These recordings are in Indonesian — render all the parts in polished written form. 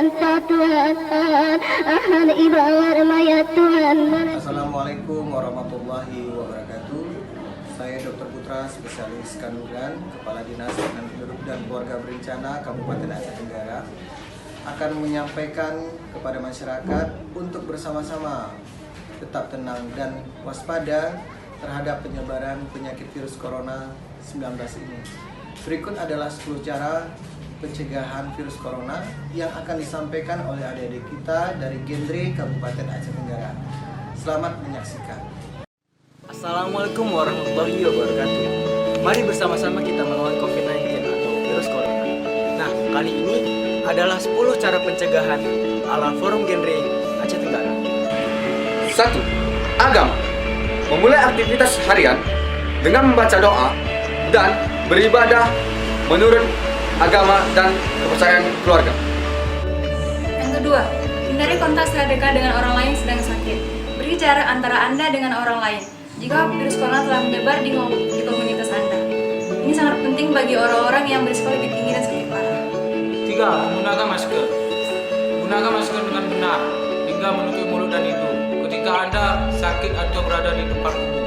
Anta Tuhan, Ahad ibarat mayat Tuhan. Assalamualaikum warahmatullahi wabarakatuh. Saya Dr. Putra, spesialis kandungan, Kepala Dinas Penduduk dan Keluarga Berencana Kabupaten Aceh Tenggara, akan menyampaikan kepada masyarakat untuk bersama-sama tetap tenang dan waspada terhadap penyebaran penyakit virus corona 19 ini. Berikut adalah 10 cara pencegahan virus corona yang akan disampaikan oleh adik-adik kita dari Gendre Kabupaten Aceh Tenggara. Selamat menyaksikan. Assalamualaikum warahmatullahi wabarakatuh. Mari bersama-sama kita melawan COVID-19 atau virus corona. Nah, kali ini adalah 10 cara pencegahan ala Forum Gendre Aceh Tenggara. 1. Agama. Memulai aktivitas harian dengan membaca doa dan beribadah menurut agama dan kepercayaan keluarga. Yang kedua, hindari kontak secara dekat dengan orang lain sedang sakit. Beri jarak antara Anda dengan orang lain jika virus corona telah menyebar di komunitas Anda. Ini sangat penting bagi orang-orang yang berisiko lebih tinggi dan sakit parah. 3. Menggunakan masker. Gunakan masker dengan benar hingga menutup mulut dan hidung ketika Anda sakit atau berada di tempat umum.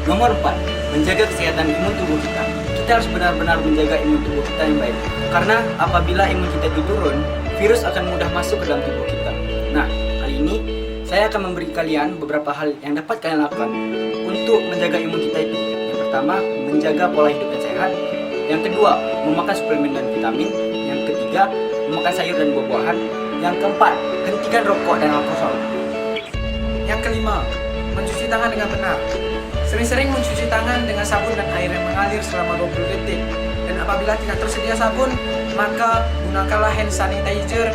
Nomor 4, menjaga kesehatan imun tubuh kita. Kita harus benar-benar menjaga imun tubuh kita yang baik. Karena apabila imun kita itu turun, virus akan mudah masuk ke dalam tubuh kita. Nah, kali ini saya akan memberi kalian beberapa hal yang dapat kalian lakukan untuk menjaga imun kita itu. Yang pertama, menjaga pola hidup yang sehat. Yang kedua, memakan suplemen dan vitamin. Yang ketiga, memakan sayur dan buah-buahan. Yang keempat, hentikan rokok dan alkohol. Yang kelima, mencuci tangan dengan benar. Sering-sering mencuci tangan dengan sabun dan air yang mengalir selama 20 detik. Dan apabila tidak tersedia sabun, maka gunakanlah hand sanitizer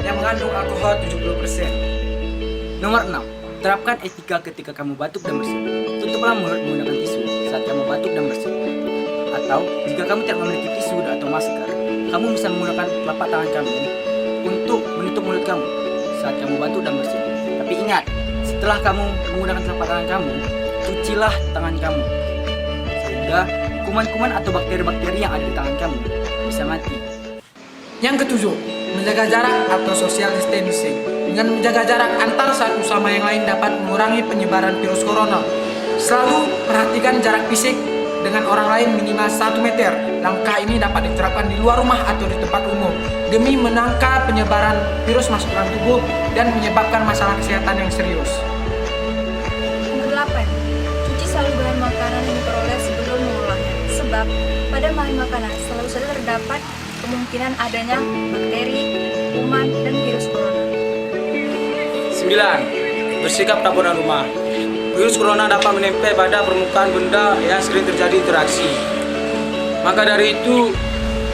yang mengandung alkohol 70%. Nomor 6, terapkan etika ketika kamu batuk dan bersin. Tutuplah mulut menggunakan tisu saat kamu batuk dan bersin. Atau jika kamu tidak memiliki tisu atau masker, kamu bisa menggunakan telapak tangan kamu untuk menutup mulut kamu saat kamu batuk dan bersin. Tapi ingat, setelah kamu menggunakan telapak tangan kamu, cucilah tangan kamu sehingga kuman-kuman atau bakteri-bakteri yang ada di tangan kamu bisa mati. Yang ketujuh, menjaga jarak atau social distancing. Dengan menjaga jarak antar satu sama yang lain dapat mengurangi penyebaran virus corona. Selalu perhatikan jarak fisik dengan orang lain minimal 1 meter. Langkah ini dapat diterapkan di luar rumah atau di tempat umum demi menangkal penyebaran virus masuk dalam tubuh dan menyebabkan masalah kesehatan yang serius. Nomor 8, cuci selalu bahan makanan yang diperoleh sebelum mengolahnya. Sebab pada bahan makanan selalu saja terdapat kemungkinan adanya bakteri, kuman, dan virus corona. 9. Bersikap perabotan rumah. Virus corona dapat menempel pada permukaan benda yang sering terjadi interaksi. Maka dari itu,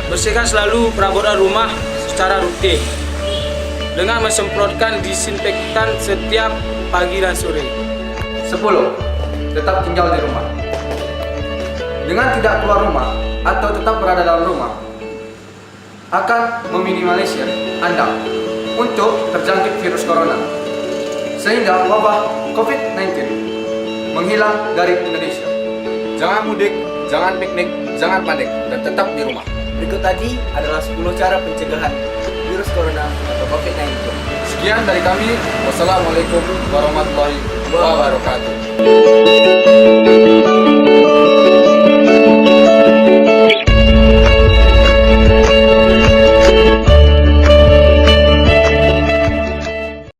bersihkan selalu perabotan rumah secara rutin dengan mensemprotkan disinfektan setiap pagi dan sore. 10. Tetap tinggal di rumah. Dengan tidak keluar rumah atau tetap berada dalam rumah akan meminimalisir Anda untuk terjangkit virus corona sehingga wabah COVID-19 menghilang dari Indonesia. Jangan mudik, jangan piknik, jangan panik, dan tetap di rumah. Berikut tadi adalah 10 cara pencegahan virus corona atau COVID-19. Sekian dari kami. Wassalamualaikum warahmatullahi wabarakatuh.